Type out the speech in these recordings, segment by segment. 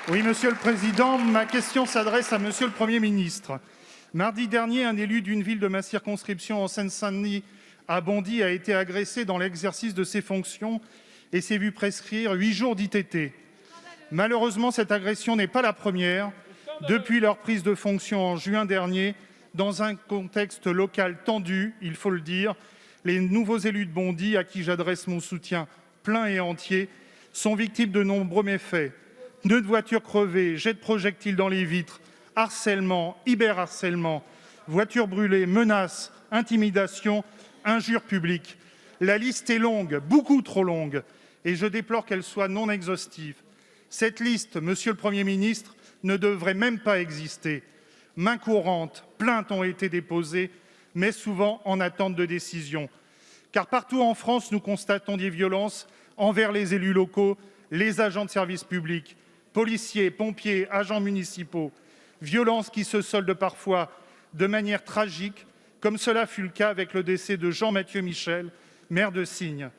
Oui, Monsieur le Président, ma question s'adresse à Monsieur le Premier ministre. Mardi dernier, un élu d'une ville de ma circonscription en Seine-Saint-Denis, à Bondy, a été agressé dans l'exercice de ses fonctions et s'est vu prescrire 8 jours d'ITT. Malheureusement, cette agression n'est pas la première depuis leur prise de fonction en juin dernier, dans un contexte local tendu, il faut le dire. Les nouveaux élus de Bondy, à qui j'adresse mon soutien plein et entier, sont victimes de nombreux méfaits. Pneus de voitures crevés, jets de projectiles dans les vitres, harcèlement, hyperharcèlement, voitures brûlées, menaces, intimidations, injures publiques. La liste est longue, beaucoup trop longue, et je déplore qu'elle soit non exhaustive. Cette liste, Monsieur le Premier ministre, ne devrait même pas exister. Main courante, plaintes ont été déposées, mais souvent en attente de décision. Car partout en France, nous constatons des violences envers les élus locaux, les agents de service public, policiers, pompiers, agents municipaux. Violences qui se soldent parfois de manière tragique, comme cela fut le cas avec le décès de Jean-Mathieu Michel, maire de Signes.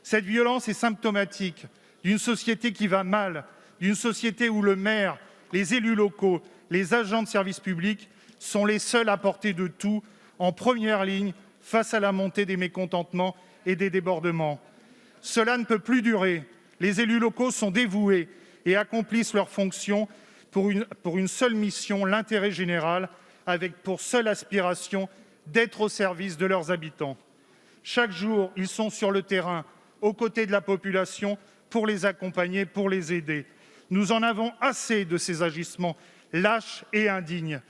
Cette violence est symptomatique d'une société qui va mal, d'une société où le maire, les élus locaux, les agents de service public sont les seuls à porter de tout, en première ligne, face à la montée des mécontentements et des débordements. Cela ne peut plus durer. Les élus locaux sont dévoués et accomplissent leurs fonctions pour une seule mission, l'intérêt général, avec pour seule aspiration d'être au service de leurs habitants. Chaque jour, ils sont sur le terrain, aux côtés de la population, pour les accompagner, pour les aider. Nous en avons assez de ces agissements lâches et indignes.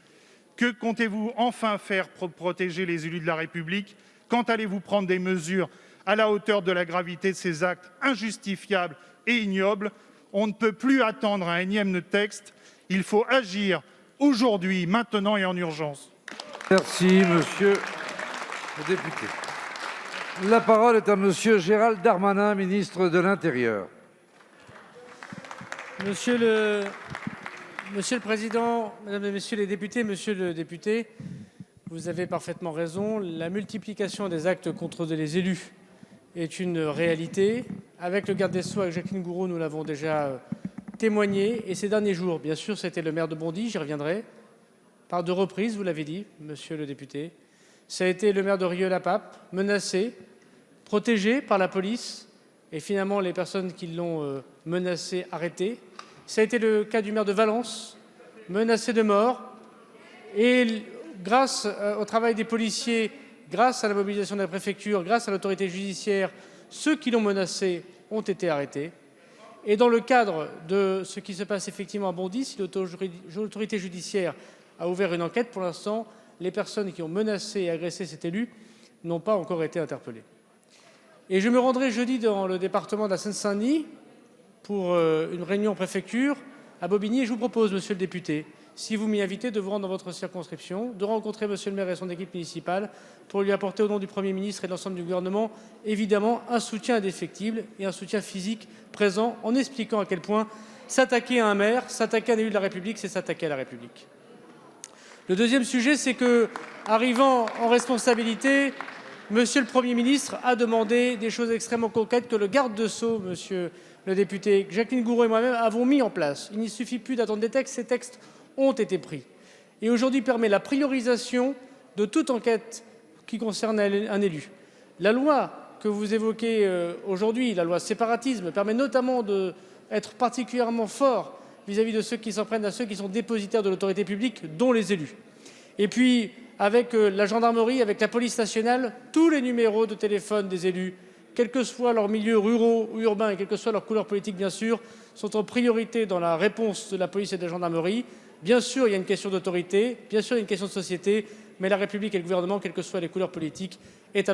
Que comptez-vous enfin faire pour protéger les élus de la République? Quand allez-vous prendre des mesures à la hauteur de la gravité de ces actes injustifiables et ignobles? On ne peut plus attendre un énième texte. Il faut agir aujourd'hui, maintenant et en urgence. Merci, monsieur le député. La parole est à monsieur Gérald Darmanin, ministre de l'Intérieur. Monsieur le Président, Mesdames et Messieurs les députés, Monsieur le député, vous avez parfaitement raison. La multiplication des actes contre les élus est une réalité. Avec le garde des Sceaux, avec Jacqueline Gourault, nous l'avons déjà témoigné. Et ces derniers jours, bien sûr, c'était le maire de Bondy, j'y reviendrai, par 2 reprises, vous l'avez dit, Monsieur le député. Ça a été le maire de Rieux-la-Pape, menacé, protégé par la police, et finalement les personnes qui l'ont menacé, arrêtées. Ça a été le cas du maire de Valence, menacé de mort. Et grâce au travail des policiers, grâce à la mobilisation de la préfecture, grâce à l'autorité judiciaire, ceux qui l'ont menacé ont été arrêtés. Et dans le cadre de ce qui se passe effectivement à Bondy, si l'autorité judiciaire a ouvert une enquête, pour l'instant, les personnes qui ont menacé et agressé cet élu n'ont pas encore été interpellées. Et je me rendrai jeudi dans le département de la Seine-Saint-Denis pour une réunion en préfecture à Bobigny. Et je vous propose, monsieur le député, si vous m'y invitez, de vous rendre dans votre circonscription, de rencontrer monsieur le maire et son équipe municipale pour lui apporter au nom du Premier ministre et de l'ensemble du gouvernement, évidemment, un soutien indéfectible et un soutien physique présent, en expliquant à quel point s'attaquer à un maire, s'attaquer à un élu de la République, c'est s'attaquer à la République. Le deuxième sujet, c'est que, arrivant en responsabilité, monsieur le Premier ministre a demandé des choses extrêmement concrètes que le garde des Sceaux, monsieur le député, Jacqueline Gourault et moi-même avons mis en place. Il ne suffit plus d'attendre des textes, ces textes ont été pris. Et aujourd'hui permet la priorisation de toute enquête qui concerne un élu. La loi que vous évoquez aujourd'hui, la loi séparatisme, permet notamment d'être particulièrement fort vis-à-vis de ceux qui s'en prennent à ceux qui sont dépositaires de l'autorité publique, dont les élus. Et puis, avec la gendarmerie, avec la police nationale, tous les numéros de téléphone des élus, quels que soient leurs milieux ruraux ou urbains et quelle que soit leur couleur politique, bien sûr, sont en priorité dans la réponse de la police et de la gendarmerie. Bien sûr, il y a une question d'autorité, bien sûr, il y a une question de société, mais la République et le gouvernement, quelles que soient les couleurs politiques, est à leur